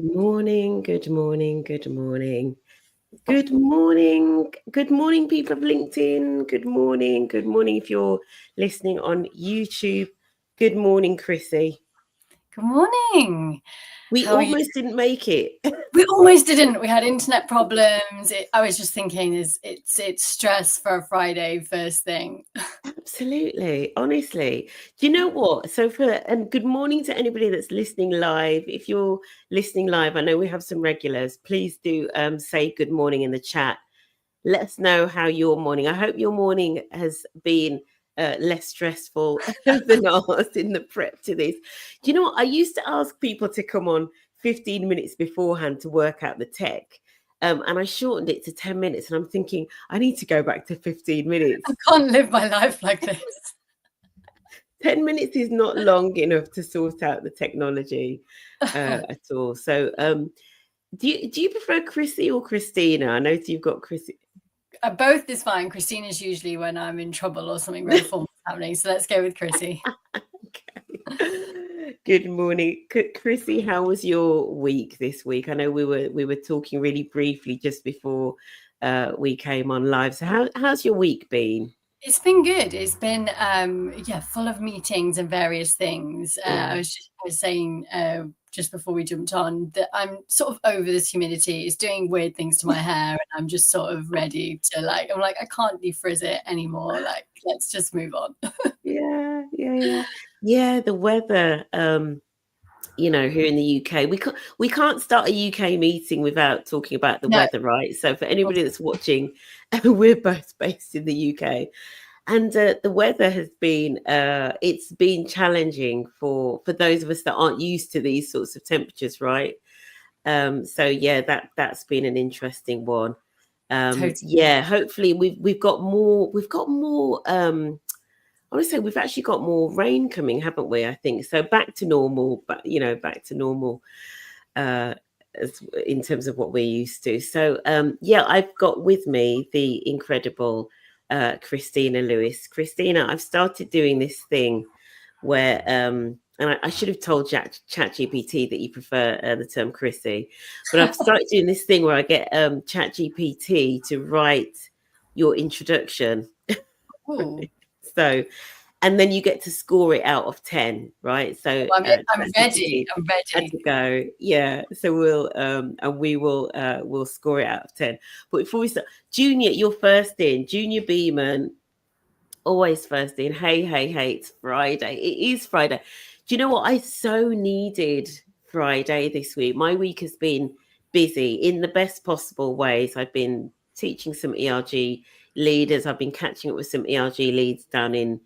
Morning, good morning, good morning. Good morning. Good morning, people of LinkedIn. Good morning. Good morning if you're listening on YouTube. Good morning, Chrissy. Good morning. We How are you? almost didn't make it. We almost didn't. We had internet problems. I was just thinking, it's stress for a Friday first thing. Absolutely. Honestly. Do you know what? And good morning to anybody that's listening live. If you're listening live, I know we have some regulars. Please do say good morning in the chat. Let us know how your morning. I hope your morning has been less stressful than ours in the prep to this. Do you know what? I used to ask people to come on 15 minutes beforehand to work out the tech. And I shortened it to 10 minutes. And I'm thinking, I need to go back to 15 minutes. I can't live my life like this. 10 minutes is not long enough to sort out the technology at all. So do you prefer Chrissy or Christina? I know you've got Chrissy. Both is fine. Christina's usually when I'm in trouble or something very formal happening. So let's go with Chrissy. Okay. Good morning, Chrissy. How was your week this week? I know we were talking really briefly just before we came on live. So how's your week been? It's been good. It's been full of meetings and various things. I was saying just before we jumped on that I'm sort of over this humidity. It's doing weird things to my hair, and I'm just sort of ready to I'm like, I can't defrizz it anymore. Like, let's just move on. Yeah. The weather. Here in the UK, we can't start a UK meeting without talking about the weather, right? So for anybody that's watching, we're both based in the UK. And the weather has been it's been challenging for those of us that aren't used to these sorts of temperatures, right? So yeah, that's been an interesting one. Totally. Yeah, hopefully we've got more I want to say we've actually got more rain coming, haven't we? I think so. Back to normal, but back to normal as in terms of what we're used to. So yeah, I've got with me the incredible Christina Lewis. Christina, I've started doing this thing where and I should have told ChatGPT that you prefer the term Chrissy, but I've started doing this thing where I get ChatGPT to write your introduction. So, and then you get to score it out of 10, right? So I'm ready. I'm ready to go. Yeah. So we'll score it out of 10. But before we start, Junior, you're first in. Junior Beeman, always first in. Hey, it's Friday. It is Friday. Do you know what? I so needed Friday this week. My week has been busy in the best possible ways. I've been teaching some ERG leaders. I've been catching up with some ERG leads down in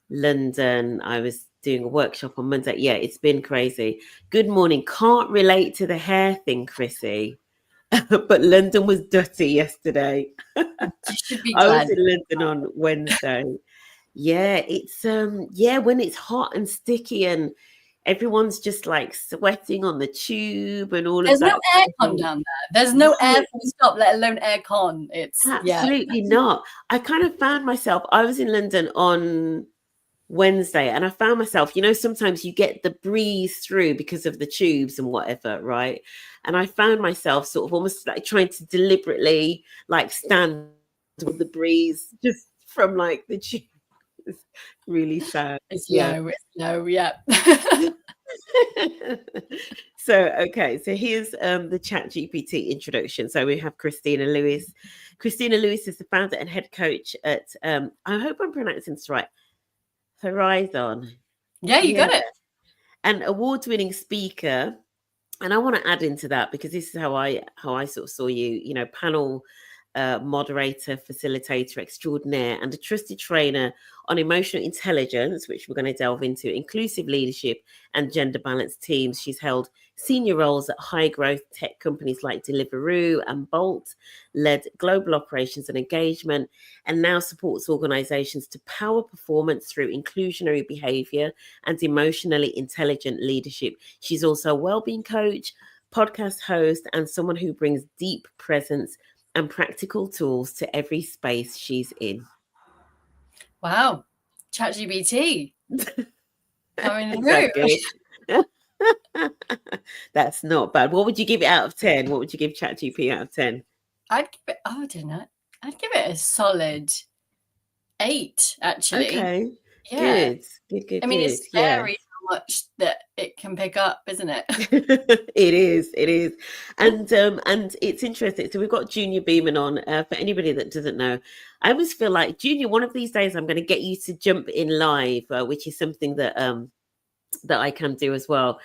London. I was doing a workshop on Monday. Yeah, it's been crazy. Good morning. Can't relate to the hair thing, Chrissy. But London was dirty yesterday. You should be I glad. was in London on Wednesday. Yeah, it's when it's hot and sticky and everyone's just like sweating on the tube and all There's of that. There's no aircon down there. There's no air full stop, let alone aircon. It's absolutely not. I kind of found myself, I was in London on Wednesday and I found myself, sometimes you get the breeze through because of the tubes and whatever, right? And I found myself sort of almost like trying to deliberately like stand with the breeze just from like the tube. It's really sad. It's low, yeah. So here's the ChatGPT introduction. So we have Christina Lewis. Christina Lewis is the founder and head coach at I hope I'm pronouncing this right, Herizon. Yeah, you got it. An award-winning speaker. And I want to add into that because this is how I sort of saw you, panel moderator, facilitator extraordinaire, and a trusted trainer on emotional intelligence, which we're going to delve into, inclusive leadership and gender balanced teams. She's held senior roles at high growth tech companies like Deliveroo and Bolt, led global operations and engagement, and now supports organizations to power performance through inclusionary behavior and emotionally intelligent leadership. She's also a well-being coach, podcast host, and someone who brings deep presence and practical tools to every space she's in. Wow. ChatGPT. Coming exactly. That's not bad. What would you give it out of 10? What would you give ChatGPT out of 10? I'd give it, oh, I don't know. I'd give it a solid 8, actually. Okay. Yeah. Good. Good, good, I mean, good. it's Yeah. scary how much that it can pick up, isn't it? It is, it is. And it's interesting. So we've got Junior Beeman on. For anybody that doesn't know, I always feel like Junior, one of these days I'm going to get you to jump in live, which is something that I can do as well.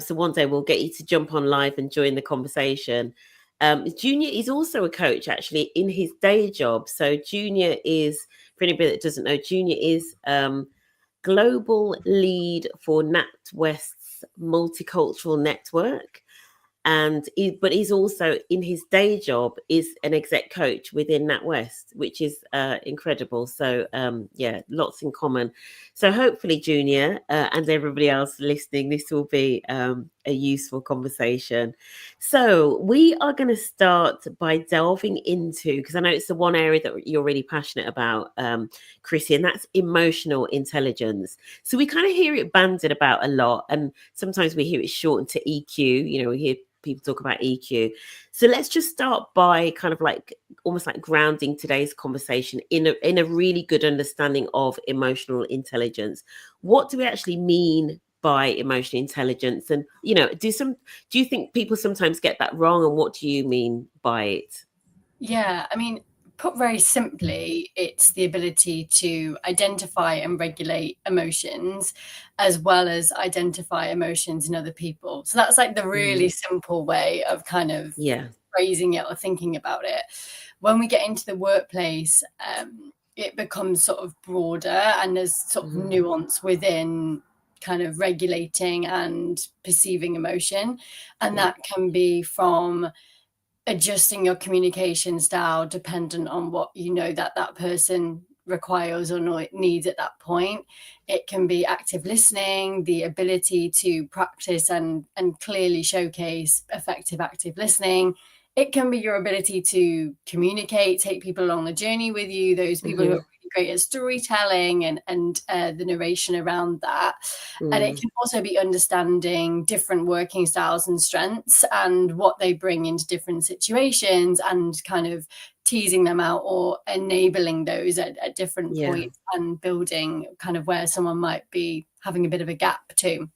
So one day we'll get you to jump on live and join the conversation. Junior is also a coach actually in his day job. So Junior is, for anybody that doesn't know, Junior is global lead for NatWest's multicultural network. But he's also in his day job is an exec coach within NatWest, which is incredible. So yeah, lots in common. So hopefully, Junior and everybody else listening, this will be a useful conversation. So we are going to start by delving into, because I know it's the one area that you're really passionate about, Chrissy, and that's emotional intelligence. So we kind of hear it banded about a lot, and sometimes we hear it shortened to EQ. You know, we hear people talk about EQ. So let's just start by kind of like almost like grounding today's conversation in a really good understanding of emotional intelligence. What do we actually mean by emotional intelligence? And you know, do you think people sometimes get that wrong? And what do you mean by it? Yeah, I mean, put very simply, it's the ability to identify and regulate emotions as well as identify emotions in other people. So that's like the really simple way of kind of Yeah. phrasing it or thinking about it. When we get into the workplace, it becomes sort of broader, and there's sort of nuance within kind of regulating and perceiving emotion. And that can be from adjusting your communication style dependent on what you know that that person requires or needs at that point. It can be active listening, the ability to practice and clearly showcase effective active listening. It can be your ability to communicate, take people along the journey with you, those people who are really great at storytelling and the narration around that. And it can also be understanding different working styles and strengths and what they bring into different situations, and kind of teasing them out or enabling those at different points, and building kind of where someone might be having a bit of a gap too.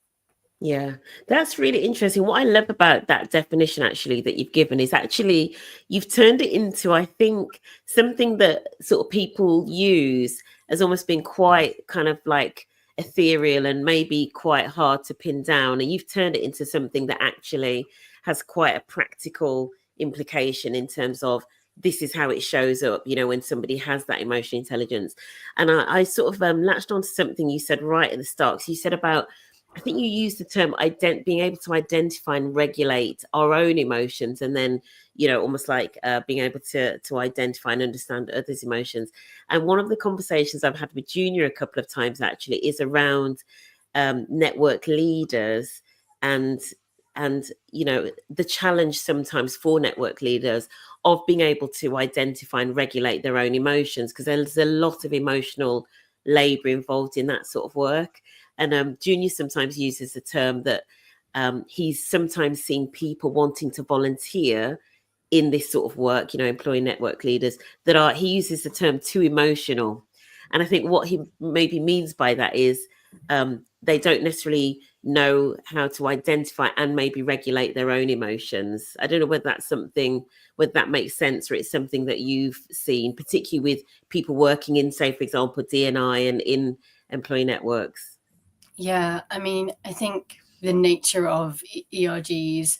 Yeah, that's really interesting. What I love about that definition actually that you've given is actually you've turned it into, I think, something that sort of people use as almost being quite kind of like ethereal and maybe quite hard to pin down. And you've turned it into something that actually has quite a practical implication in terms of this is how it shows up, you know, when somebody has that emotional intelligence. And I sort of latched on to something you said right at the start. So you said about, I think you used the term being able to identify and regulate our own emotions, and then, you know, almost like being able to identify and understand others' emotions. And one of the conversations I've had with Junior a couple of times actually is around network leaders and you know the challenge sometimes for network leaders of being able to identify and regulate their own emotions, because there's a lot of emotional labor involved in that sort of work. And Junior sometimes uses the term that he's sometimes seen people wanting to volunteer in this sort of work, you know, employee network leaders that are, he uses the term too emotional. And I think what he maybe means by that is they don't necessarily know how to identify and maybe regulate their own emotions. I don't know whether that's something, whether that makes sense, or it's something that you've seen, particularly with people working in, say, for example, D&I and in employee networks. Yeah, I mean, I think the nature of ERGs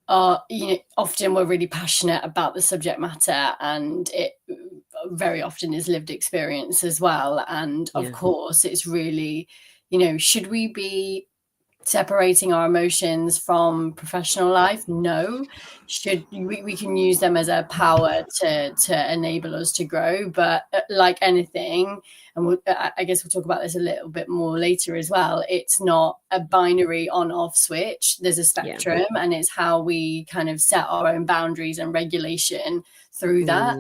are, you know, often we're really passionate about the subject matter, and it very often is lived experience as well. And of course, it's really, you know, should we be separating our emotions from professional life? No. Should we can use them as a power to enable us to grow, but like anything, and I guess we'll talk about this a little bit more later as well, it's not a binary on-off switch. There's a spectrum, and it's how we kind of set our own boundaries and regulation through that.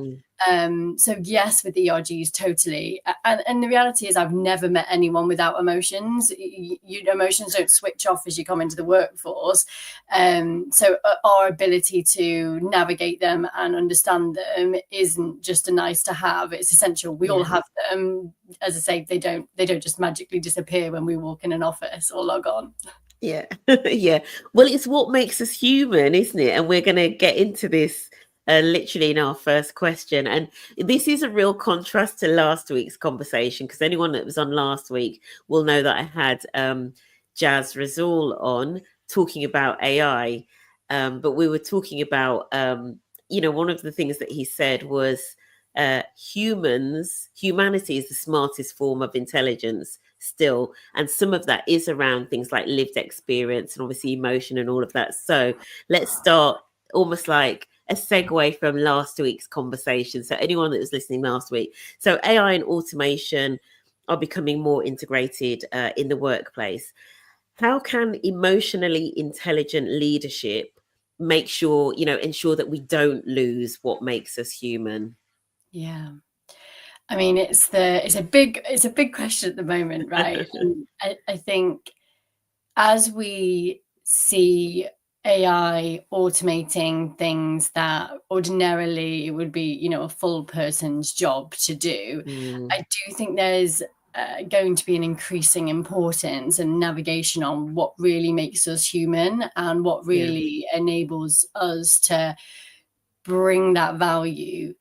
So yes, with ERGs, totally. And the reality is I've never met anyone without emotions. Emotions don't switch off as you come into the workforce. So our ability to navigate them and understand them isn't just a nice to have, it's essential. We all have them. As I say, they don't just magically disappear when we walk in an office or log on. Yeah. Yeah. Well, it's what makes us human, isn't it? And we're going to get into this literally in our first question. And this is a real contrast to last week's conversation, because anyone that was on last week will know that I had Jazz Razul on talking about AI. But we were talking about, one of the things that he said was humanity is the smartest form of intelligence still, and some of that is around things like lived experience and obviously emotion and all of that. So let's start almost like a segue from last week's conversation. So anyone that was listening last week, so AI and automation are becoming more integrated in the workplace. How can emotionally intelligent leadership make sure, ensure that we don't lose what makes us human? Yeah. I mean, it's a big question at the moment, right? And I think as we see AI automating things that ordinarily it would be, a full person's job to do, I do think there's going to be an increasing importance and navigation on what really makes us human and what really enables us to bring that value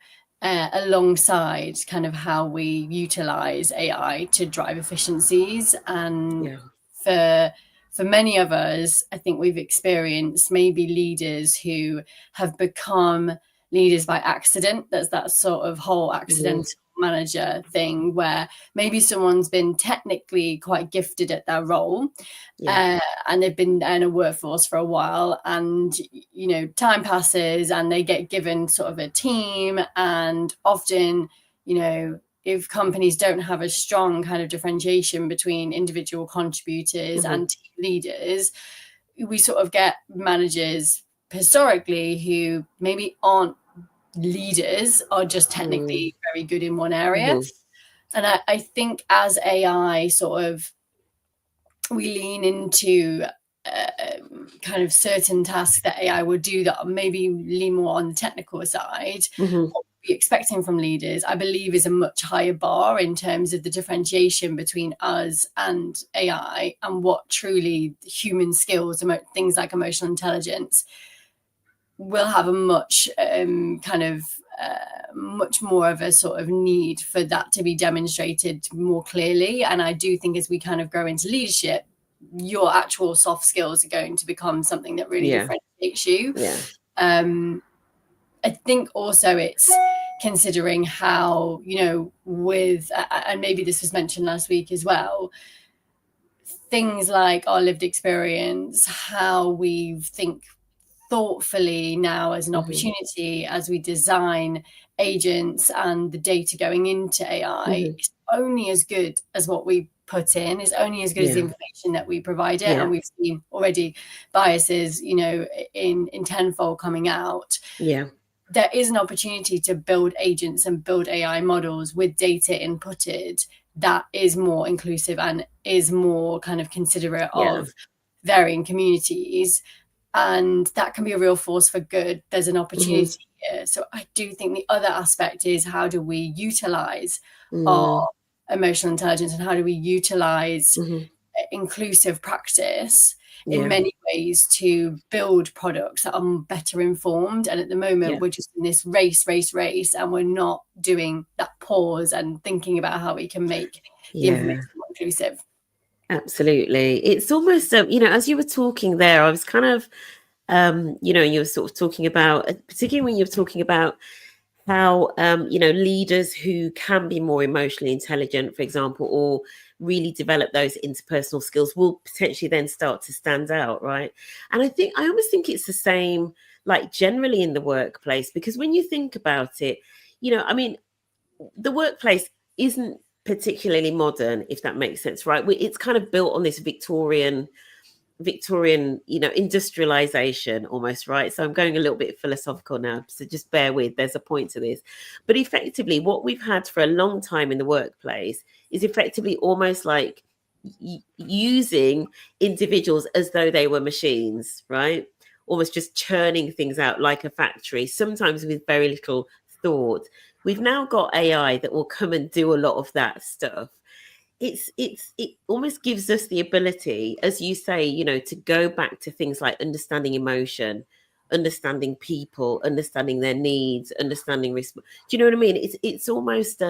alongside kind of how we utilize AI to drive efficiencies. And for many of us, I think we've experienced maybe leaders who have become leaders by accident. There's that sort of whole accidental manager thing where maybe someone's been technically quite gifted at their role, and they've been in a workforce for a while, and time passes and they get given sort of a team, and often if companies don't have a strong kind of differentiation between individual contributors and team leaders, we sort of get managers historically who maybe aren't leaders, are just technically very good in one area. And I think as AI sort of, we lean into kind of certain tasks that AI would do that maybe lean more on the technical side, what we're expecting from leaders, I believe, is a much higher bar in terms of the differentiation between us and AI and what truly human skills, things like emotional intelligence, will have a much much more of a sort of need for that to be demonstrated more clearly. And I do think as we kind of grow into leadership, your actual soft skills are going to become something that really differentiates you. I think also it's considering how, with, and maybe this was mentioned last week as well, things like our lived experience, how we think thoughtfully now as an opportunity as we design agents and the data going into AI is only as good as what we put in, is only as good as the information that we provide it. And we've seen already biases, in tenfold coming out. There is an opportunity to build agents and build AI models with data inputted that is more inclusive and is more kind of considerate of varying communities. And that can be a real force for good. There's an opportunity here. So I do think the other aspect is, how do we utilize our emotional intelligence, and how do we utilize inclusive practice in many ways to build products that are better informed? And at the moment, we're just in this race, and we're not doing that pause and thinking about how we can make the information more inclusive. Absolutely. It's almost, as you were talking there, I was kind of, you were sort of talking about, particularly when you're talking about how, leaders who can be more emotionally intelligent, for example, or really develop those interpersonal skills will potentially then start to stand out, right? And I almost think it's the same, like generally in the workplace, because when you think about it, the workplace isn't particularly modern, if that makes sense, right? It's kind of built on this Victorian Victorian, industrialization almost, right? So I'm going a little bit philosophical now, so just bear with, there's a point to this. But effectively, what we've had for a long time in the workplace is effectively almost like using individuals as though they were machines, right? Almost just churning things out like a factory, sometimes with very little thought. We've now got AI that will come and do a lot of that stuff. It almost gives us the ability, as you say, to go back to things like understanding emotion, understanding people, understanding their needs, understanding risk. Do you know what I mean? It's almost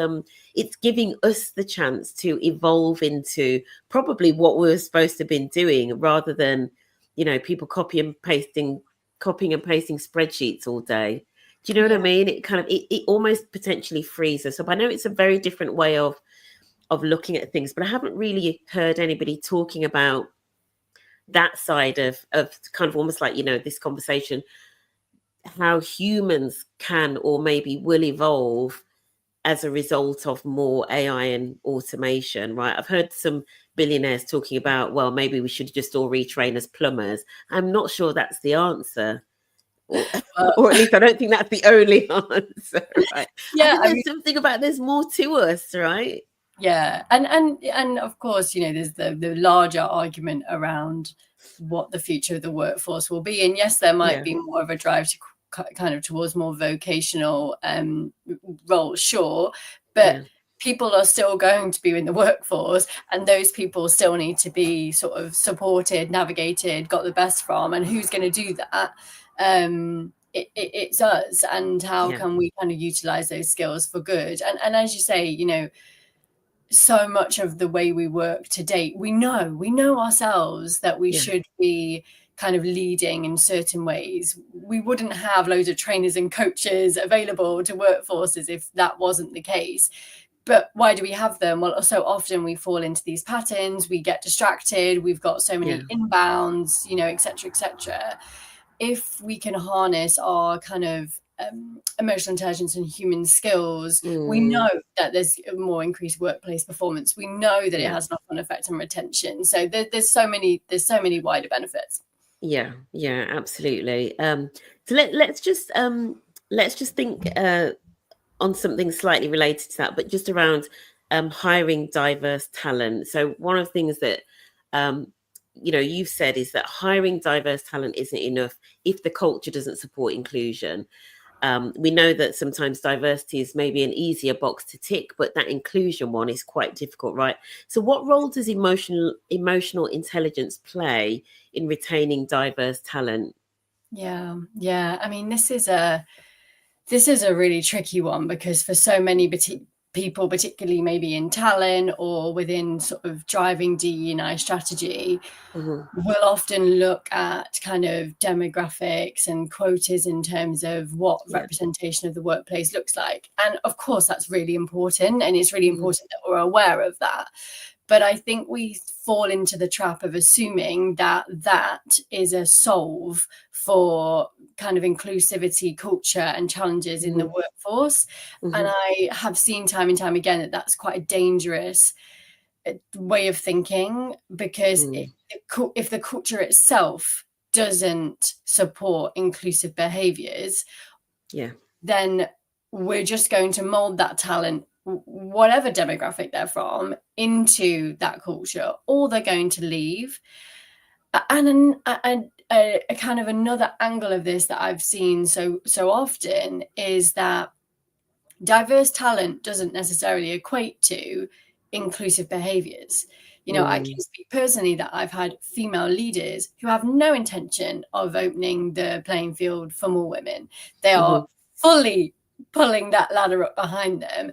it's giving us the chance to evolve into probably what we were supposed to have been doing, rather than people copying and pasting spreadsheets all day. Do you know what I mean? It kind of it almost potentially frees us up. I know it's a very different way of looking at things, but I haven't really heard anybody talking about that side of kind of almost like, this conversation, how humans can or maybe will evolve as a result of more AI and automation, right? I've heard some billionaires talking about, well, maybe we should just all retrain as plumbers. I'm not sure that's the answer. Or at least I don't think that's the only answer, right? Yeah, I think there's something about there's more to us, right? Yeah, and of course, there's the larger argument around what the future of the workforce will be. And yes, there might be more of a drive to kind of towards more vocational roles, sure, but people are still going to be in the workforce, and those people still need to be sort of supported, navigated, got the best from. And who's going to do that? It's us. And how can we kind of utilize those skills for good? And as you say, so much of the way we work to date, we know ourselves that we should be kind of leading in certain ways. We wouldn't have loads of trainers and coaches available to workforces if that wasn't the case. But why do we have them? Well, so often we fall into these patterns, we get distracted, we've got so many inbounds, et cetera, et cetera. If we can harness our kind of emotional intelligence and human skills, we know that there's more increased workplace performance. We know that it has an knock-on effect on retention. So there's so many wider benefits. Yeah, absolutely. So let's just think on something slightly related to that, but just around hiring diverse talent. So one of the things that you've said is that hiring diverse talent isn't enough if the culture doesn't support inclusion. We know that sometimes diversity is maybe an easier box to tick, but that inclusion one is quite difficult, right? So what role does emotional intelligence play in retaining diverse talent? Yeah. I mean, this is a really tricky one, because for so many people, particularly maybe in talent or within sort of driving DE&I strategy, we'll often look at kind of demographics and quotas in terms of what representation of the workplace looks like. And of course, that's really important. And it's really important that we're aware of that. But I think we fall into the trap of assuming that that is a solve for kind of inclusivity, culture and challenges in the workforce. And I have seen time and time again that that's quite a dangerous way of thinking, because if the culture itself doesn't support inclusive behaviors, then we're just going to mold that talent, whatever demographic they're from, into that culture, or they're going to leave. And a kind of another angle of this that I've seen so often is that diverse talent doesn't necessarily equate to inclusive behaviors. I can speak personally that I've had female leaders who have no intention of opening the playing field for more women. They are fully pulling that ladder up behind them.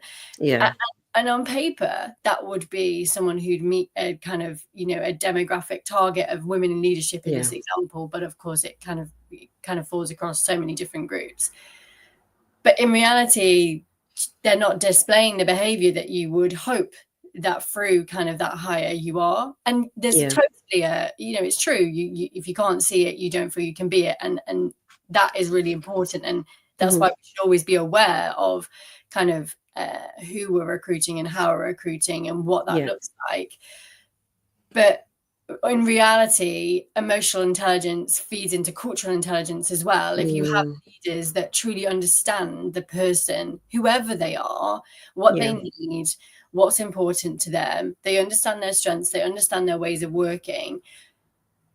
And on paper, that would be someone who'd meet a kind of, a demographic target of women in leadership in this example. But of course, it kind of falls across so many different groups. But in reality, they're not displaying the behavior that you would hope that through kind of that higher you are. And there's totally it's true. You if you can't see it, you don't feel you can be it. And that is really important. And that's why we should always be aware of kind of who we're recruiting and how we're recruiting and what that looks like. But in reality, emotional intelligence feeds into cultural intelligence as well. If you have leaders that truly understand the person, whoever they are, what they need, what's important to them, they understand their strengths, they understand their ways of working,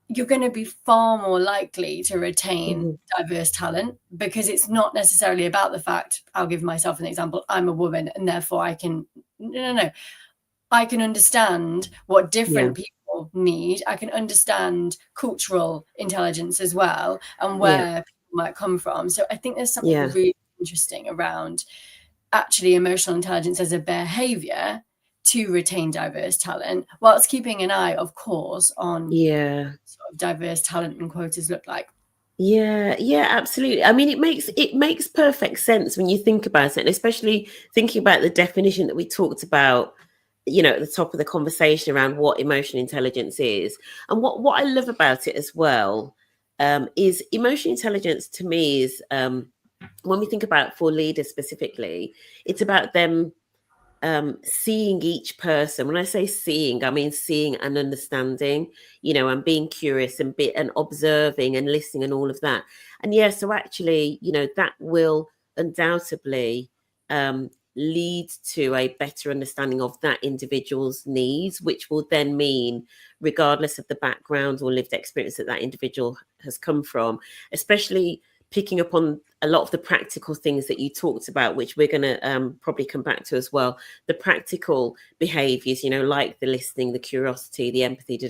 you're going to be far more likely to retain diverse talent, because it's not necessarily about the fact, I'll give myself an example, I'm a woman and therefore I can, no. I can understand what different people need. I can understand cultural intelligence as well, and where people might come from. So I think there's something really interesting around actually emotional intelligence as a behavior to retain diverse talent, whilst keeping an eye, of course, on sort of diverse talent and quotas look like. Yeah, absolutely. I mean, it makes perfect sense when you think about it, and especially thinking about the definition that we talked about, at the top of the conversation around what emotional intelligence is. And what I love about it as well, is emotional intelligence to me is, when we think about for leaders specifically, it's about them seeing each person. When I say seeing, I mean seeing and understanding, and being curious and observing and listening and all of that. And so actually, that will undoubtedly lead to a better understanding of that individual's needs, which will then mean, regardless of the background or lived experience that individual has come from, especially picking up on a lot of the practical things that you talked about, which we're going to probably come back to as well. The practical behaviors, like the listening, the curiosity, the empathy,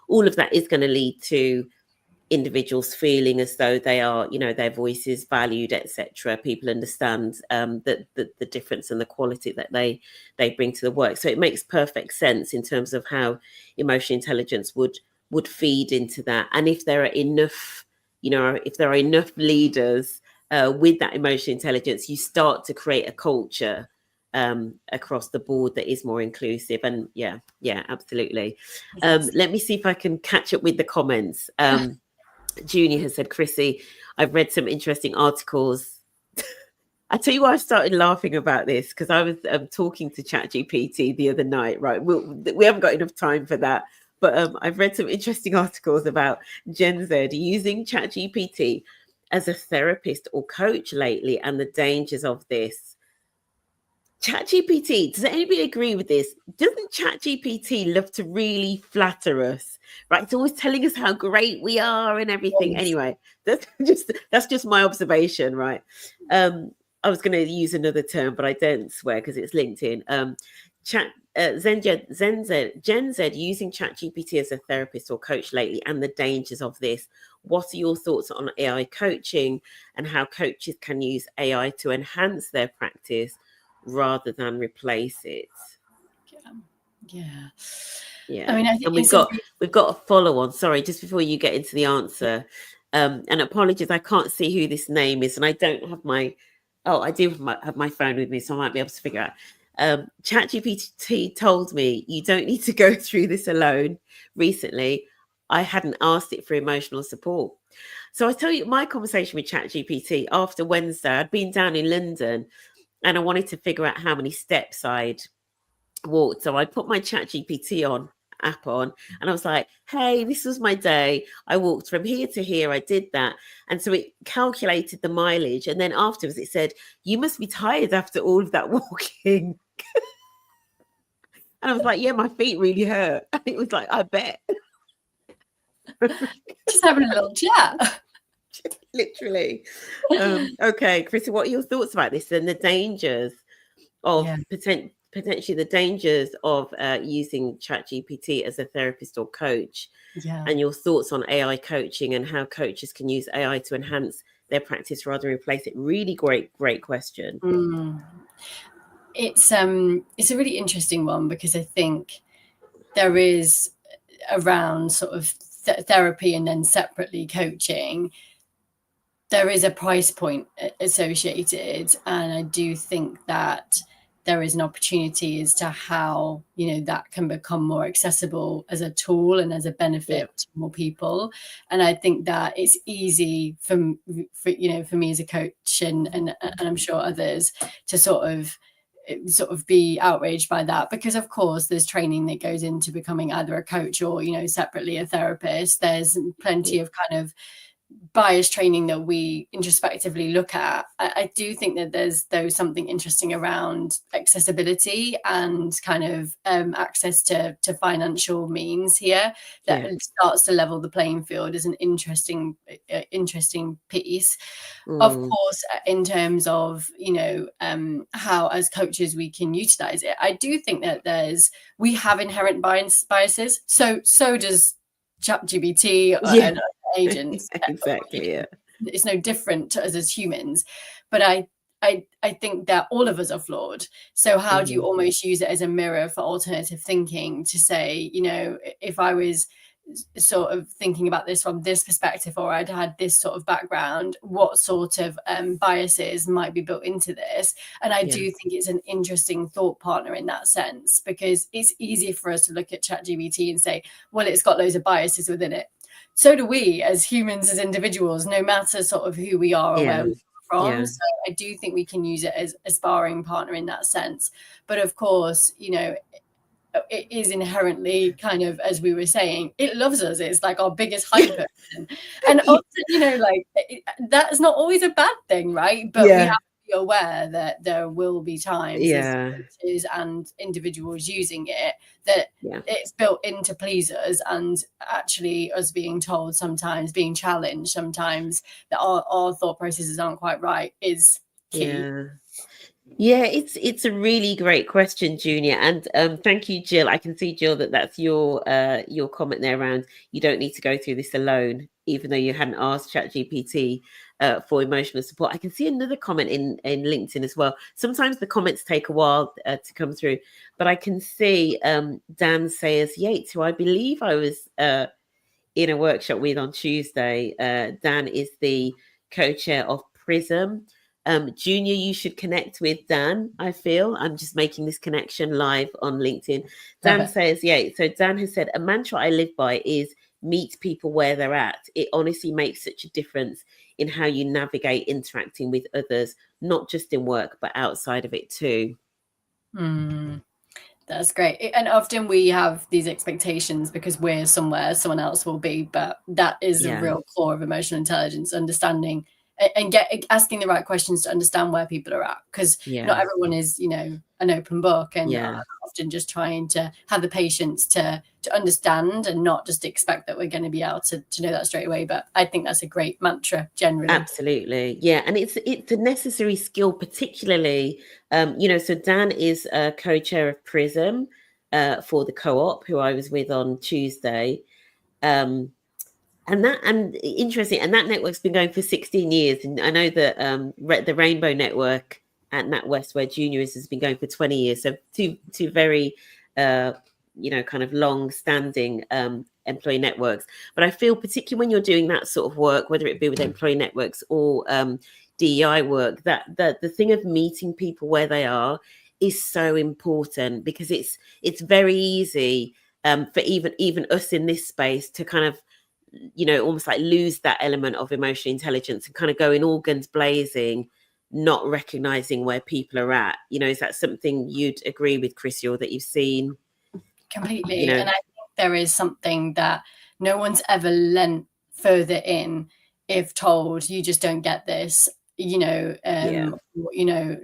all of that is going to lead to individuals feeling as though they are, their voice is valued, etc. People understand the difference and the quality that they bring to the work. So it makes perfect sense in terms of how emotional intelligence would feed into that. And if there are enough, if there are enough leaders with that emotional intelligence, you start to create a culture across the board that is more inclusive. And yeah, absolutely. Let me see if I can catch up with the comments. Junior has said, Chrissy, I've read some interesting articles. I tell you why I started laughing about this, because I was talking to ChatGPT the other night, right? We haven't got enough time for that. But I've read some interesting articles about Gen Z using ChatGPT as a therapist or coach lately, and the dangers of this. ChatGPT, does anybody agree with this? Doesn't ChatGPT love to really flatter us? Right? It's always telling us how great we are and everything. Yes. Anyway, that's just my observation, right? I was going to use another term, but I don't swear because it's LinkedIn. Gen Z using ChatGPT as a therapist or coach lately, and the dangers of this. What are your thoughts on AI coaching and how coaches can use AI to enhance their practice rather than replace it? I mean, I think and we've got a follow on. Sorry, just before you get into the answer, and apologies, I can't see who this name is, and I don't have my. Oh, I do have my phone with me, so I might be able to figure out. ChatGPT told me you don't need to go through this alone. Recently, I hadn't asked it for emotional support. So I tell you, my conversation with ChatGPT after Wednesday, I'd been down in London and I wanted to figure out how many steps I'd walked. So I put my ChatGPT app on, and I was like, hey, this was my day. I walked from here to here. I did that. And so it calculated the mileage. And then afterwards it said, you must be tired after all of that walking. And I was like, yeah, my feet really hurt. And it was like, I bet. Just having a little chat. Literally. Okay, Chrissy, what are your thoughts about this and the dangers of potentially the dangers of using ChatGPT as a therapist or coach, and your thoughts on AI coaching and how coaches can use AI to enhance their practice rather than replace it? Really great question. It's a really interesting one, because I think there is, around sort of therapy and then separately coaching, there is a price point associated, and I do think that there is an opportunity as to how that can become more accessible as a tool and as a benefit to more people. And I think that it's easy for me as a coach and I'm sure others to sort of sort of be outraged by that, because of course there's training that goes into becoming either a coach or, you know, separately a therapist. There's plenty of kind of bias training that we introspectively look at. I do think that there's, though, something interesting around accessibility and kind of access to financial means here that starts to level the playing field as an interesting piece. Of course, in terms of, you know, how as coaches we can utilize it, I do think that we have inherent biases. So does ChatGPT and agents. Exactly. Yeah. It's no different to us as humans, but I think that all of us are flawed. So how do you almost use it as a mirror for alternative thinking to say, you know, if I was sort of thinking about this from this perspective, or I'd had this sort of background, what sort of biases might be built into this? And I do think it's an interesting thought partner in that sense, because it's easy for us to look at ChatGPT and say, well, it's got loads of biases within it. So do we as humans, as individuals, no matter sort of who we are or where we come from. So I do think we can use it as a sparring partner in that sense. But of course, you know, it is inherently kind of, as we were saying, it loves us. It's like our biggest hype person. And often, you know, like that's not always a bad thing, right? But we have to be aware that there will be times as coaches and individuals using it that it's built in to please us, and actually us being told sometimes, being challenged sometimes, that our thought processes aren't quite right is key. Yeah, it's a really great question, Junior, and thank you, Jill. I can see, Jill, that's your comment there around you don't need to go through this alone, even though you hadn't asked ChatGPT for emotional support. I can see another comment in LinkedIn as well. Sometimes the comments take a while to come through, but I can see Dan Sayers Yates, who I believe I was in a workshop with on Tuesday. Dan is the co-chair of Prism. Junior, you should connect with Dan. I feel I'm just making this connection live on LinkedIn. Dan says, so Dan has said, a mantra I live by is meet people where they're at. It honestly makes such a difference in how you navigate interacting with others, not just in work, but outside of it too. That's great. And often we have these expectations because we're somewhere someone else will be, but that is the real core of emotional intelligence, understanding and asking the right questions to understand where people are at, because not everyone is, you know, an open book, and often just trying to have the patience to understand and not just expect that we're going to be able to know that straight away. But I think that's a great mantra generally. Absolutely. Yeah. And it's a necessary skill, particularly, you know, so Dan is a co-chair of Prism for the co-op, who I was with on Tuesday. And interesting, and that network's been going for 16 years. And I know that the Rainbow Network at NatWest, where Junior has been going for 20 years. So two very, you know, kind of long-standing employee networks. But I feel particularly when you're doing that sort of work, whether it be with employee networks or DEI work, that the thing of meeting people where they are is so important, because it's very easy for even us in this space to kind of, you know, almost like lose that element of emotional intelligence and kind of go in all guns blazing, not recognizing where people are at. You know, is that something you'd agree with, Chris, or that you've seen? Completely. You know? And I think there is something that no one's ever lent further in if told, you just don't get this. You know, you know,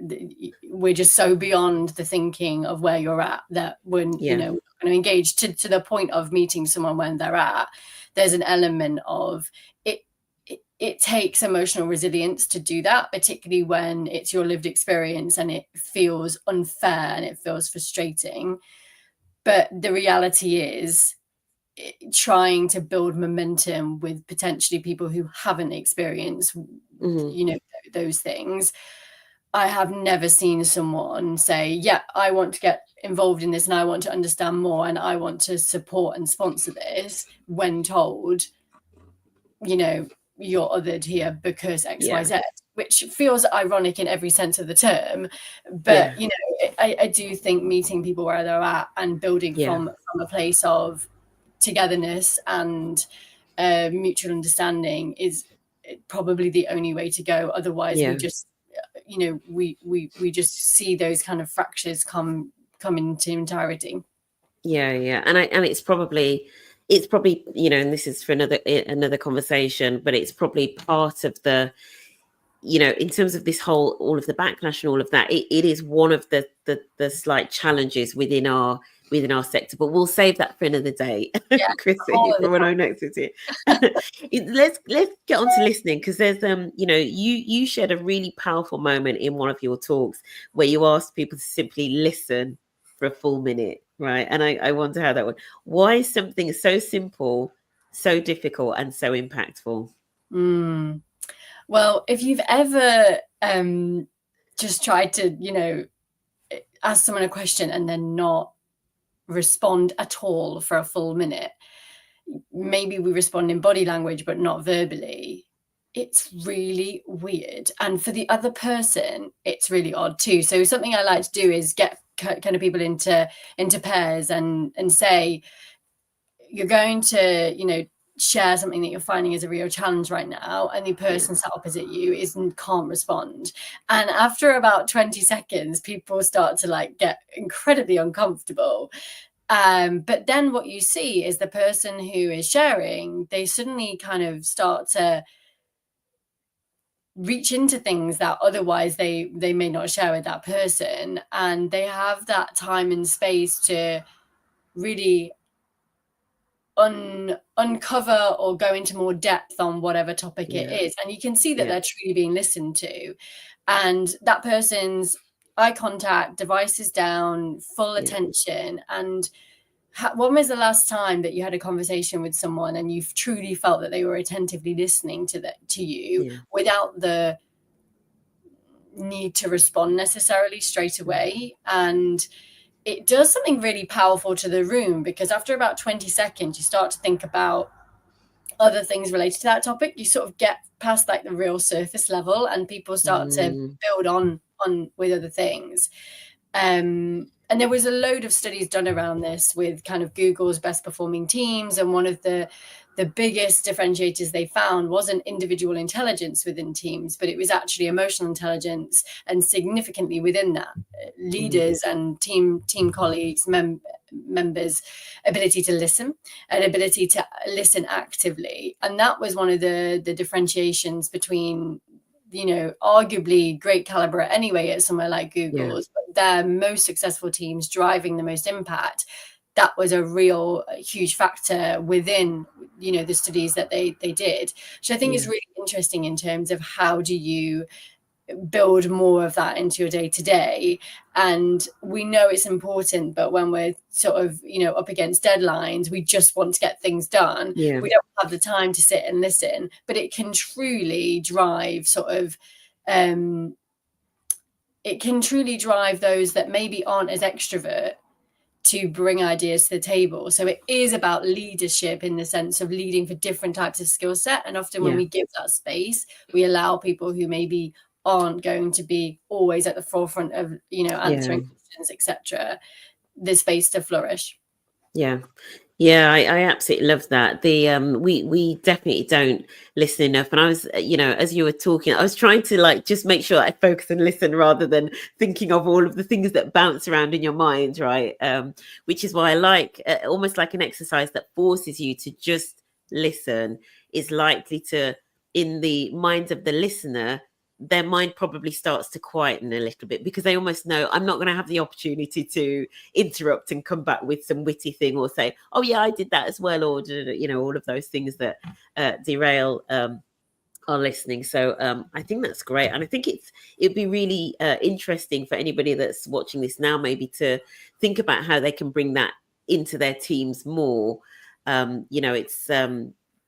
we're just so beyond the thinking of where you're at that when, you know, we're going to engage to the point of meeting someone when they're at. There's an element of it takes emotional resilience to do that, particularly when it's your lived experience and it feels unfair and it feels frustrating. But the reality is, trying to build momentum with potentially people who haven't experienced, you know, those things. I have never seen someone say, yeah, I want to get involved in this and I want to understand more and I want to support and sponsor this, when told, you know, you're othered here because X, Y, Z, which feels ironic in every sense of the term. But, you know, I do think meeting people where they're at and building from a place of togetherness and mutual understanding is probably the only way to go. Otherwise, we just we just see those kind of fractures come into entirety. Yeah. And it's probably, and this is for another conversation, but it's probably part of the, in terms of all of the backlash and all of that, it is one of the slight challenges within our sector, but we'll save that for another day. Yeah, Chrissy, for when I'm next with you. let's get on to listening, because there's you shared a really powerful moment in one of your talks where you asked people to simply listen for a full minute, right? And I wonder how that would, why is something so simple so difficult and so impactful? Well, if you've ever just tried to ask someone a question and then not respond at all for a full minute, maybe we respond in body language but not verbally, it's really weird, and for the other person it's really odd too. So something I like to do is get kind of people into pairs and say, you're going to share something that you're finding is a real challenge right now, and the person sat opposite you can't respond. And after about 20 seconds, people start to get incredibly uncomfortable. But then what you see is the person who is sharing, they suddenly kind of start to reach into things that otherwise they may not share with that person, and they have that time and space to really uncover or go into more depth on whatever topic it is. And you can see that they're truly being listened to, and that person's eye contact, devices down, full attention. And when was the last time that you had a conversation with someone and you've truly felt that they were attentively listening to you without the need to respond necessarily straight away? And it does something really powerful to the room, because after about 20 seconds, you start to think about other things related to that topic. You sort of get past the real surface level, and people start to build on with other things. And there was a load of studies done around this with kind of Google's best performing teams, and one of the biggest differentiators they found wasn't individual intelligence within teams, but it was actually emotional intelligence, and significantly within that, leaders and team colleagues, members' ability to listen and ability to listen actively. And that was one of the differentiations between arguably great caliber anyway at somewhere like Google's, but their most successful teams driving the most impact. That was a real huge factor within the studies that they did, which I think is really interesting in terms of how do you build more of that into your day to day. And we know it's important, but when we're sort of up against deadlines, we just want to get things done. We don't have the time to sit and listen, but it can truly drive it can truly drive those that maybe aren't as extrovert to bring ideas to the table. So it is about leadership in the sense of leading for different types of skill set. And often when we give that space, we allow people who maybe aren't going to be always at the forefront of answering questions, etc., the space to flourish. I absolutely love that. We definitely don't listen enough. And I was, as you were talking, I was trying to just make sure I focus and listen rather than thinking of all of the things that bounce around in your mind, right? Which is why I like almost like an exercise that forces you to just listen is likely to, in the mind of the listener, their mind probably starts to quieten a little bit, because they almost know I'm not going to have the opportunity to interrupt and come back with some witty thing or say, oh yeah, I did that as well, or all of those things that derail our listening. So I think that's great, and I think it'd be really interesting for anybody that's watching this now maybe to think about how they can bring that into their teams more. It's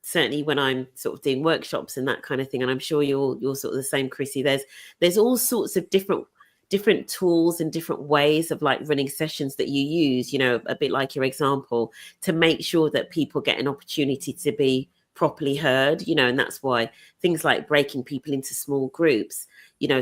certainly when I'm sort of doing workshops and that kind of thing, and I'm sure you're sort of the same, Chrissy, there's all sorts of different tools and different ways of running sessions that you use, a bit like your example, to make sure that people get an opportunity to be properly heard, and that's why things like breaking people into small groups,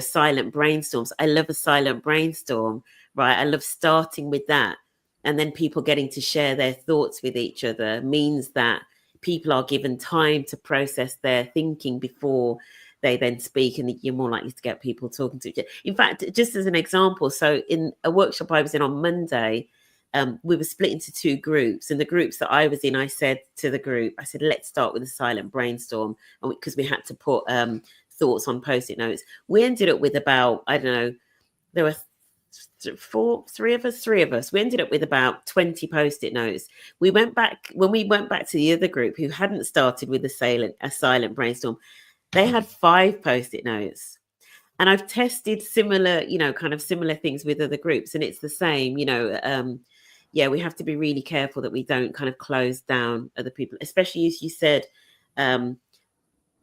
silent brainstorms. I love a silent brainstorm, right? I love starting with that, and then people getting to share their thoughts with each other means that people are given time to process their thinking before they then speak, and you're more likely to get people talking to you. In fact, just as an example, so in a workshop I was in on Monday, we were split into two groups, and the groups that I was in, I said to the group, I said, let's start with a silent brainstorm, because we had to put thoughts on post-it notes. We ended up with about, I don't know, there were three of us. We ended up with about 20 post-it notes. When we went back to the other group who hadn't started with a silent brainstorm, they had 5 post-it notes. And I've tested similar, kind of similar things with other groups, and it's the same, we have to be really careful that we don't kind of close down other people, especially as you said,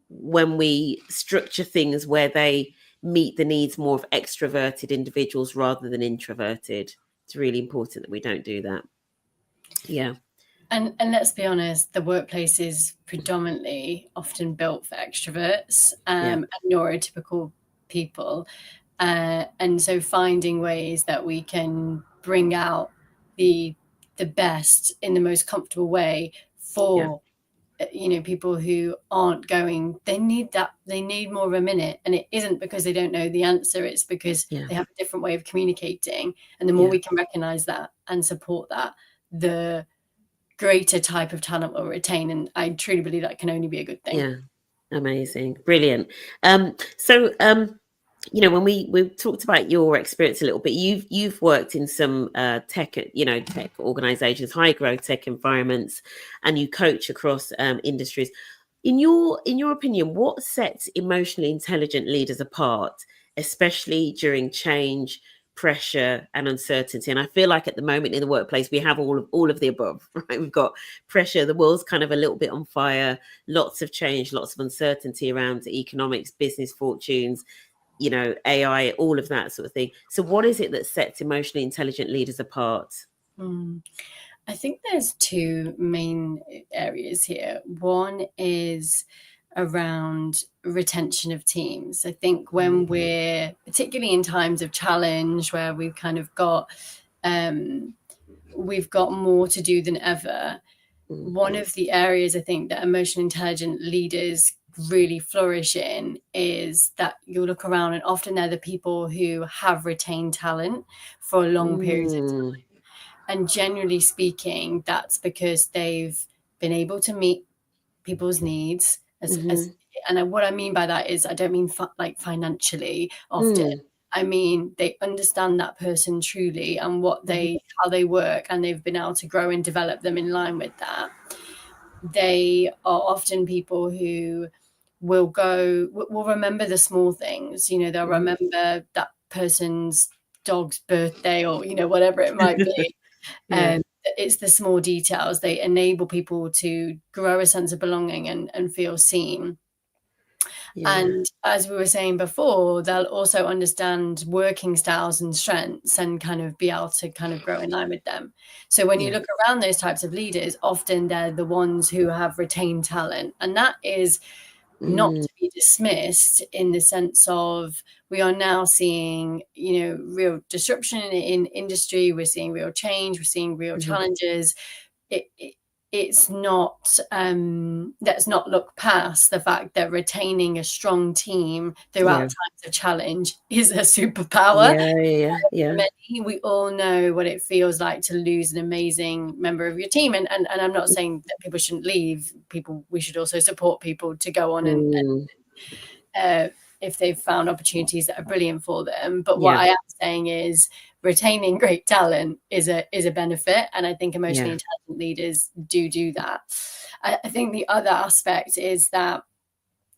when we structure things where they meet the needs more of extroverted individuals rather than introverted. It's really important that we don't do that. Yeah. And let's be honest, the workplace is predominantly often built for extroverts and neurotypical people. And so finding ways that we can bring out the best in the most comfortable way for people who aren't going, they need more of a minute, and it isn't because they don't know the answer, it's because they have a different way of communicating, and the more we can recognize that and support that, the greater type of talent we'll retain. And I truly believe that can only be a good thing. Amazing, brilliant. When we talked about your experience a little bit, you've worked in some tech organizations, high growth tech environments, and you coach across industries. In your opinion, what sets emotionally intelligent leaders apart, especially during change, pressure, and uncertainty? And I feel like at the moment in the workplace we have all of the above, right? We've got pressure, the world's kind of a little bit on fire, lots of change, lots of uncertainty around economics, business fortunes, AI, all of that sort of thing. So what is it that sets emotionally intelligent leaders apart? I think there's 2 main areas here. One is around retention of teams. I think when we're, particularly in times of challenge where we've kind of got more to do than ever, one of the areas I think that emotionally intelligent leaders really flourish in is that you look around and often they're the people who have retained talent for long periods of time. And generally speaking, that's because they've been able to meet people's needs and what I mean by that is I don't mean like financially often. I mean, they understand that person truly and how they work, and they've been able to grow and develop them in line with that. They are often people who will remember the small things. They'll remember that person's dog's birthday or, whatever it might be. It's the small details. They enable people to grow a sense of belonging and feel seen. And as we were saying before, they'll also understand working styles and strengths and kind of be able to kind of grow in line with them. So when you look around those types of leaders, often they're the ones who have retained talent. And that is not to be dismissed in the sense of we are now seeing, real disruption in industry. We're seeing real change. We're seeing real challenges. It's not, let's not look past the fact that retaining a strong team throughout times of challenge is a superpower. We all know what it feels like to lose an amazing member of your team. And I'm not saying that people shouldn't leave. We should also support people to go on and if they've found opportunities that are brilliant for them. But what I am saying is retaining great talent is a benefit. And I think emotionally intelligent leaders do that. I think the other aspect is that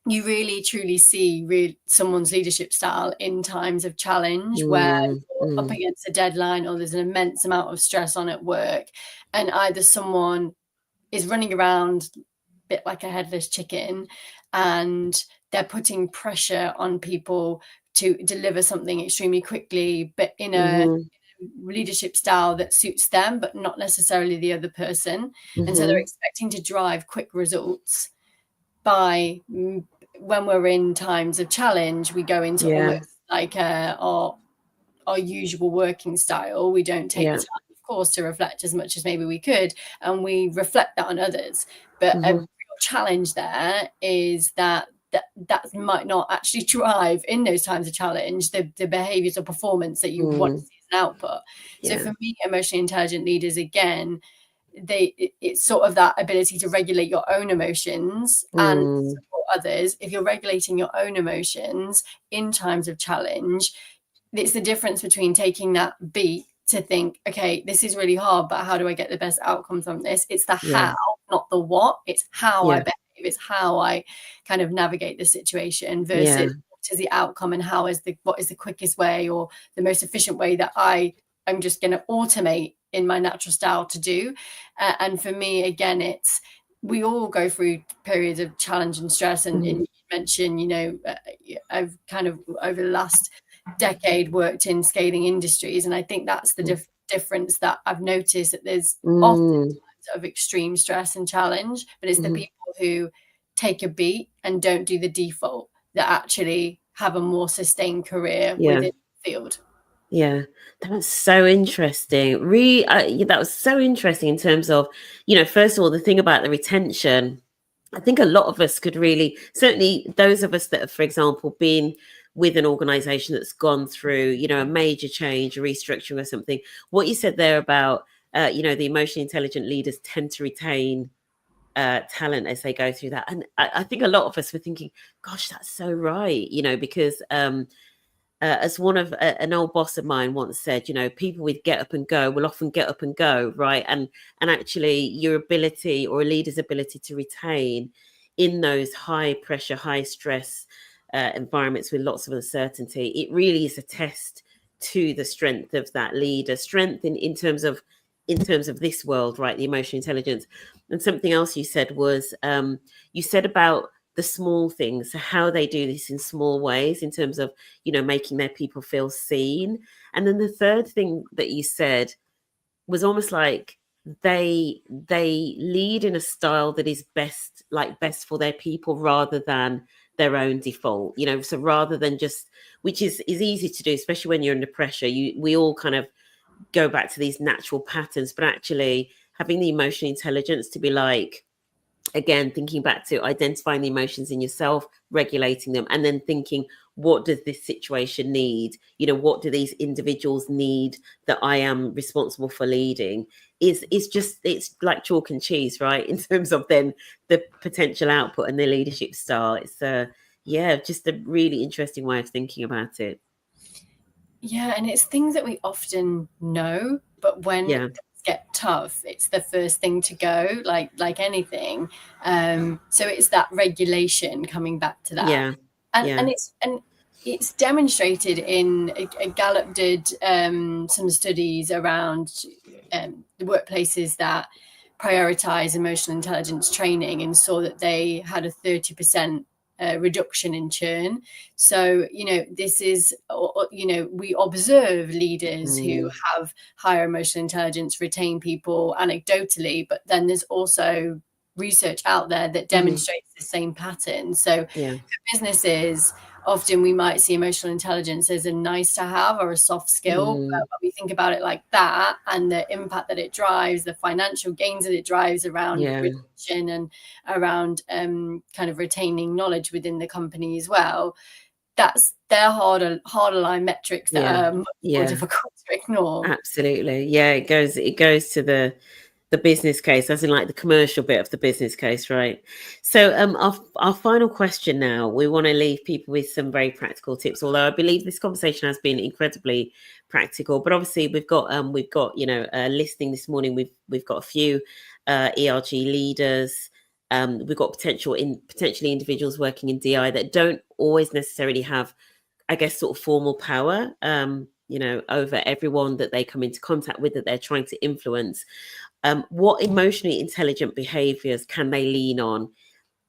you really truly see someone's leadership style in times of challenge where you're up against a deadline or there's an immense amount of stress on at work, and either someone is running around a bit like a headless chicken and they're putting pressure on people to deliver something extremely quickly, but in a leadership style that suits them, but not necessarily the other person. And so they're expecting to drive quick results. When we're in times of challenge, we go into almost like our usual working style. We don't take the time, of course, to reflect as much as maybe we could, and we reflect that on others. But a real challenge there is that that might not actually drive in those times of challenge the behaviors or performance that you want to see as an output. So for me, emotionally intelligent leaders, again, it's sort of that ability to regulate your own emotions and support others. If you're regulating your own emotions in times of challenge, it's the difference between taking that beat to think, okay, this is really hard, but how do I get the best outcome from this? It's the how, not the what. It's how I behave. It's how I kind of navigate the situation versus what is the outcome and what is the quickest way or the most efficient way that I'm just going to automate in my natural style to do. And for me, again, we all go through periods of challenge and stress. And you mentioned, I've kind of over the last decade worked in scaling industries, and I think that's the difference that I've noticed, that there's often times of extreme stress and challenge, but it's the people who take a beat and don't do the default that actually have a more sustained career within the field. Yeah, that was so interesting. Really, that was so interesting in terms of, first of all, the thing about the retention. I think a lot of us could really, certainly those of us that have, for example, been with an organization that's gone through, a major change, a restructuring or something. What you said there about, the emotionally intelligent leaders tend to retain talent as they go through that. And I think a lot of us were thinking, gosh, that's so right, because as an old boss of mine once said, people with get up and go will often get up and go, right? And actually your ability or a leader's ability to retain in those high pressure, high stress environments with lots of uncertainty, it really is a test to the strength of that leader, strength in terms of this world, right? The emotional intelligence. And something else you said was, you said about the small things, so how they do this in small ways in terms of, making their people feel seen. And then the third thing that you said was almost like they lead in a style that is best for their people rather than their own default, so rather than just, which is easy to do, especially when you're under pressure, we all kind of go back to these natural patterns, but actually having the emotional intelligence to be like, again, thinking back to identifying the emotions in yourself, regulating them, and then thinking, what does this situation need? What do these individuals need that I am responsible for leading? It's like chalk and cheese, right? In terms of then the potential output and the leadership style. It's just a really interesting way of thinking about it. Yeah, and it's things that we often know, but when things get tough, it's the first thing to go, like anything. So it's that regulation, coming back to that. And it's demonstrated in Gallup did some studies around the workplaces that prioritize emotional intelligence training, and saw that they had a 30% reduction in churn. So, this is, we observe leaders who have higher emotional intelligence retain people anecdotally, but then there's also research out there that demonstrates the same pattern. So for businesses, often we might see emotional intelligence as a nice to have or a soft skill, but when we think about it like that, and the impact that it drives, the financial gains that it drives around retention and around kind of retaining knowledge within the company as well, they're harder line metrics that are much more difficult to ignore. Absolutely. It goes to the business case, as in like the commercial bit of the business case, right? So our final question now, we want to leave people with some very practical tips, although I believe this conversation has been incredibly practical, but obviously we've got listening this morning, we've got a few ERG leaders, we've got potentially individuals working in DI that don't always necessarily have, I guess, sort of formal power over everyone that they come into contact with, that they're trying to influence. What emotionally intelligent behaviors can they lean on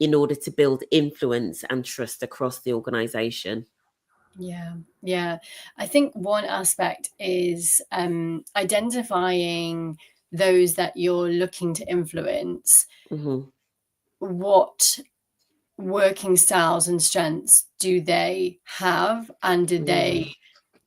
in order to build influence and trust across the organization? Yeah. I think one aspect is identifying those that you're looking to influence. What working styles and strengths do they have, and do they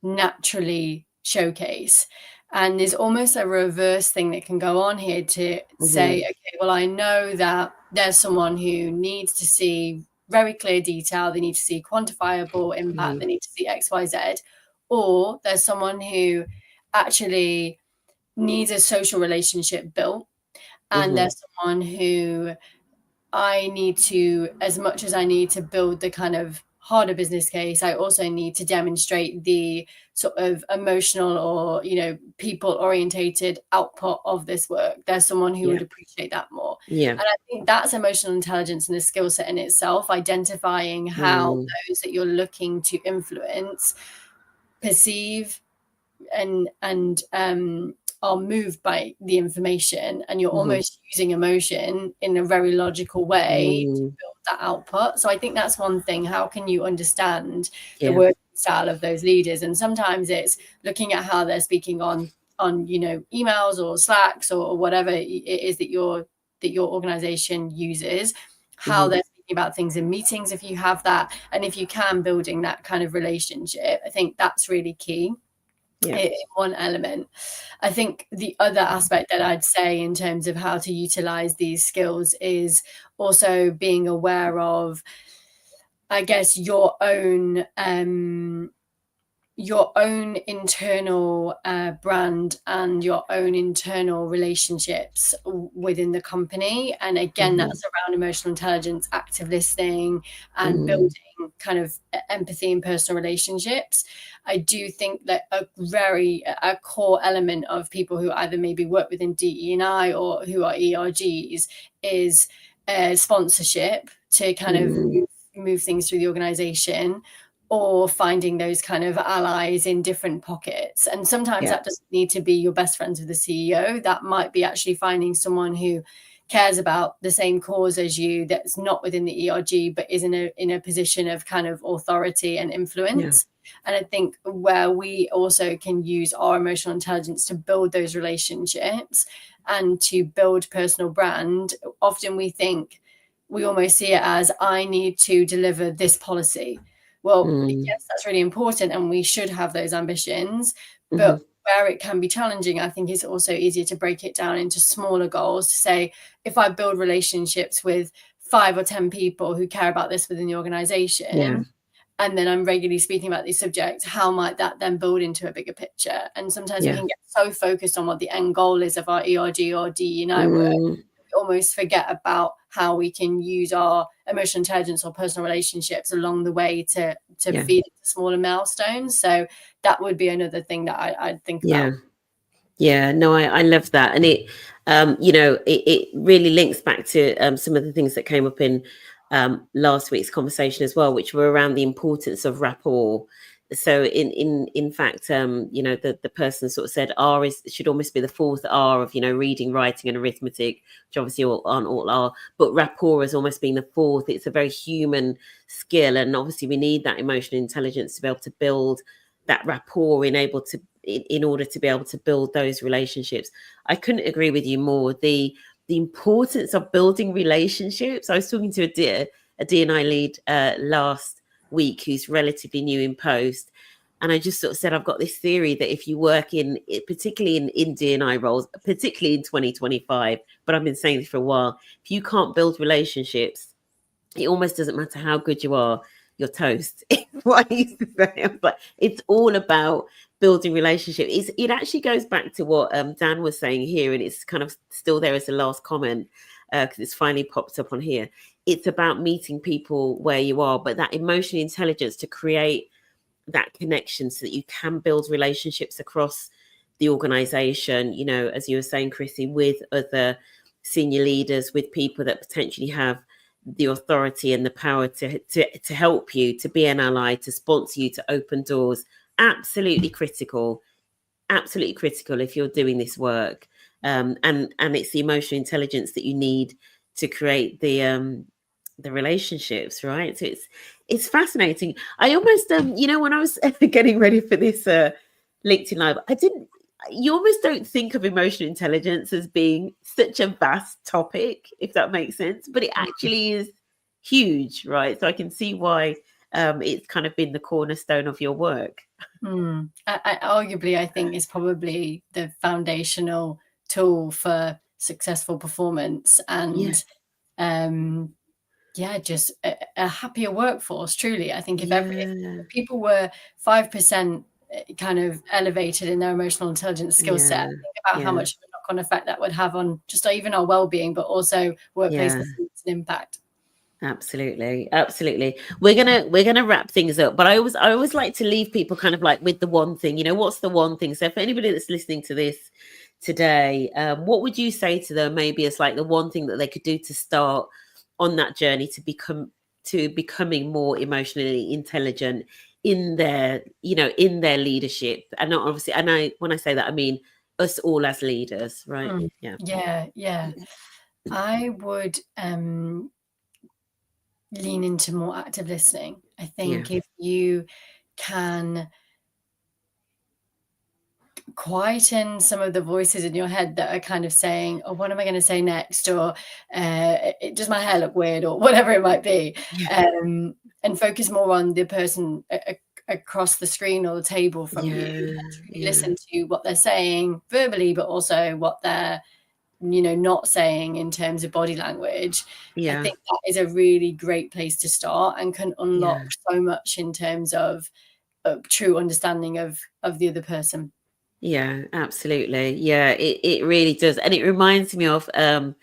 naturally showcase? And there's almost a reverse thing that can go on here to say, okay, well, I know that there's someone who needs to see very clear detail. They need to see quantifiable impact. They need to see X, Y, Z. Or there's someone who actually needs a social relationship built. And there's someone who I need to, as much as I need to build the kind of harder business case, I also need to demonstrate the sort of emotional or, you know, people orientated output of this work. There's someone who would appreciate that more. And I think that's emotional intelligence and a skill set in itself, identifying how those that you're looking to influence perceive and are moved by the information, and you're almost using emotion in a very logical way to build that output. So I think that's one thing. How can you understand the working style of those leaders? And sometimes it's looking at how they're speaking on you know, emails or Slacks or whatever it is that your organization uses, how they're speaking about things in meetings, if you have that, and if you can, building that kind of relationship. I think that's really key. One element. I think the other aspect that I'd say in terms of how to utilize these skills is also being aware of, I guess, your own internal brand and your own internal relationships within the company. And again, that's around emotional intelligence, active listening, and building kind of empathy and personal relationships. I do think that a core element of people who either maybe work within DE&I or who are ERGs is sponsorship to kind of move things through the organization, or finding those kind of allies in different pockets. And sometimes that doesn't need to be your best friends with the CEO. That might be actually finding someone who cares about the same cause as you, that's not within the ERG, but is in a position of kind of authority and influence. And I think where we also can use our emotional intelligence to build those relationships and to build personal brand, often we almost see it as, I need to deliver this policy. Well, yes, that's really important, and we should have those ambitions. But where it can be challenging, I think it's also easier to break it down into smaller goals, to say, if I build relationships with 5 or 10 people who care about this within the organization, and then I'm regularly speaking about these subjects, how might that then build into a bigger picture? And sometimes we can get so focused on what the end goal is of our ERG or DE&I work, we almost forget about how we can use our emotional intelligence or personal relationships along the way to feed into smaller milestones. So that would be another thing that I'd think about. No, I love that. And it, you know, it really links back to some of the things that came up in last week's conversation as well, which were around the importance of rapport. So in fact, you know, the person sort of said should almost be the 4th R of, you know, reading, writing and arithmetic, which obviously aren't all are, but rapport has almost been the 4th. It's a very human skill. And obviously we need that emotional intelligence to be able to build that rapport in order to be able to build those relationships. I couldn't agree with you more. The importance of building relationships. I was talking to a D&I lead last week who's relatively new in post, and I just sort of said, I've got this theory that if you work particularly in D&I roles, particularly in 2025, but I've been saying this for a while, if you can't build relationships, it almost doesn't matter how good you are, you're toast. What I used to say, I was like, it's all about building relationships. It actually goes back to what Dan was saying here, and it's kind of still there as the last comment, because it's finally popped up on here. It's about meeting people where you are, but that emotional intelligence to create that connection so that you can build relationships across the organization, you know, as you were saying, Chrissy, with other senior leaders, with people that potentially have the authority and the power to help you, to be an ally, to sponsor you, to open doors. Absolutely critical if you're doing this work. And it's the emotional intelligence that you need to create the relationships, right? So it's fascinating. I almost you know, when I was getting ready for this LinkedIn Live, you almost don't think of emotional intelligence as being such a vast topic, if that makes sense, but it actually is huge, right? So I can see why it's kind of been the cornerstone of your work. Arguably, I think is probably the foundational tool for successful performance. And just a happier workforce, truly. I think if Yeah. people were 5% kind of elevated in their emotional intelligence skill set, Yeah. think about how Yeah. much of a knock-on effect that would have on just even our well-being, but also workplace Yeah. performance and impact. Absolutely, absolutely. We're gonna wrap things up, but I always like to leave people kind of like with the one thing. What's the one thing? So for anybody that's listening to this today, what would you say to them? Maybe it's like the one thing that they could do to start on that journey to becoming more emotionally intelligent in their leadership. And not obviously, and when I say that, I mean us all as leaders, right? Yeah. Yeah. I would lean into more active listening. I Yeah. think if you can quieten some of the voices in your head that are kind of saying, oh, what am I going to say next? Or does my hair look weird? Or whatever it might be. Yeah. And focus more on the person across the screen or the table from you. Yeah. And truly Yeah. listen to what they're saying verbally, but also what they're not saying in terms of body language. I Yeah. think that is a really great place to start and can unlock Yeah. so much in terms of a true understanding of the other person. Yeah, absolutely. Yeah, it really does. And it reminds me of a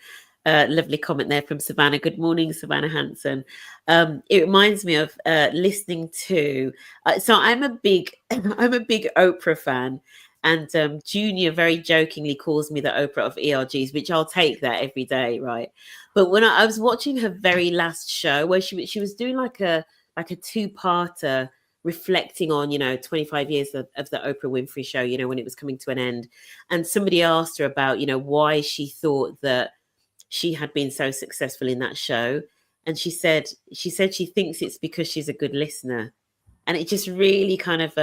lovely comment there from Savannah. Good morning, Savannah Hanson. It reminds me of listening to so I'm a big I'm a big Oprah fan. And Junior very jokingly calls me the Oprah of ERGs, which I'll take that every day, right? But when I was watching her very last show, where she was doing like a two-parter, reflecting on 25 years of the Oprah Winfrey Show, when it was coming to an end, and somebody asked her about why she thought that she had been so successful in that show, and she said she thinks it's because she's a good listener. And it just really kind of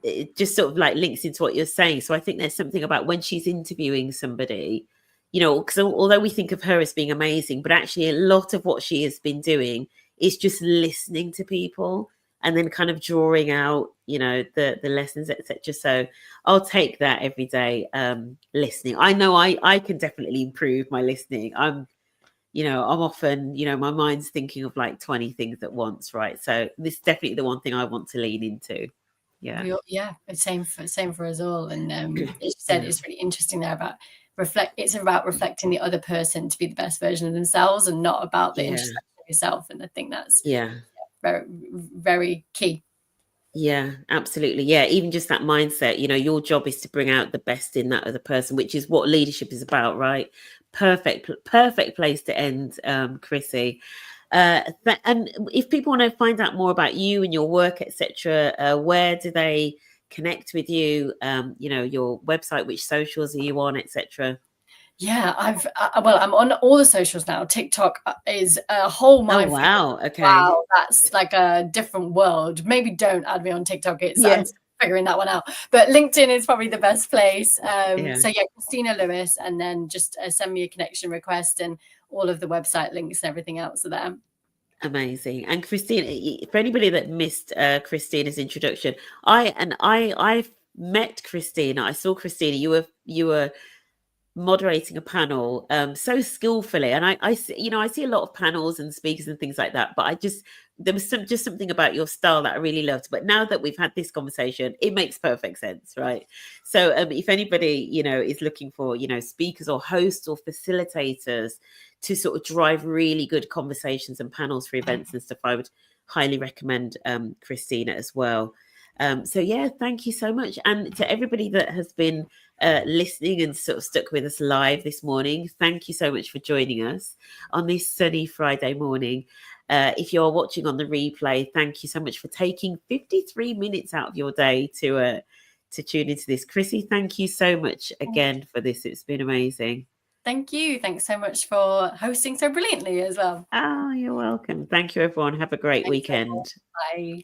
it just sort of like links into what you're saying. So I think there's something about when she's interviewing somebody, because although we think of her as being amazing, but actually a lot of what she has been doing is just listening to people and then kind of drawing out, the lessons, etc. So I'll take that every day. Listening. I know I can definitely improve my listening. I'm often, my mind's thinking of like 20 things at once, right? So this is definitely the one thing I want to lean into. Yeah. Same for us all. And as you said, Yeah. it's really interesting there about it's about reflecting the other person to be the best version of themselves and not about the Yeah. introspection of yourself. And I think that's Yeah. very, very key. Yeah, absolutely. Yeah, even just that mindset, your job is to bring out the best in that other person, which is what leadership is about, right? Perfect place to end, Chrissy. And if people want to find out more about you and your work, etc., where do they connect with you? Your website, which socials are you on, etc.? Yeah, I'm on all the socials now. TikTok is a whole Oh, minefield. wow. Okay. Wow, that's like a different world. Maybe don't add me on TikTok. Yeah. I'm still figuring that one out. But LinkedIn is probably the best place. Yeah. So yeah, Christina Lewis, and then just send me a connection request, and all of the website links and everything else are there. Amazing. And Christina, for anybody that missed Christina's introduction, I've met Christina. I saw Christina. You were moderating a panel so skillfully, and I see, I see a lot of panels and speakers and things like that, but there was just something about your style that I really loved. But now that we've had this conversation, it makes perfect sense, right? So if anybody is looking for speakers or hosts or facilitators to sort of drive really good conversations and panels for events and stuff, I would highly recommend Christina as well. So yeah, thank you so much. And to everybody that has been listening and sort of stuck with us live this morning, thank you so much for joining us on this sunny Friday morning. If you're watching on the replay, thank you so much for taking 53 minutes out of your day to tune into this. Chrissy, thank you so much again for this. It's been amazing. Thank you. Thanks so much for hosting so brilliantly as well. Oh, you're welcome. Thank you, everyone. Have a great weekend. Bye.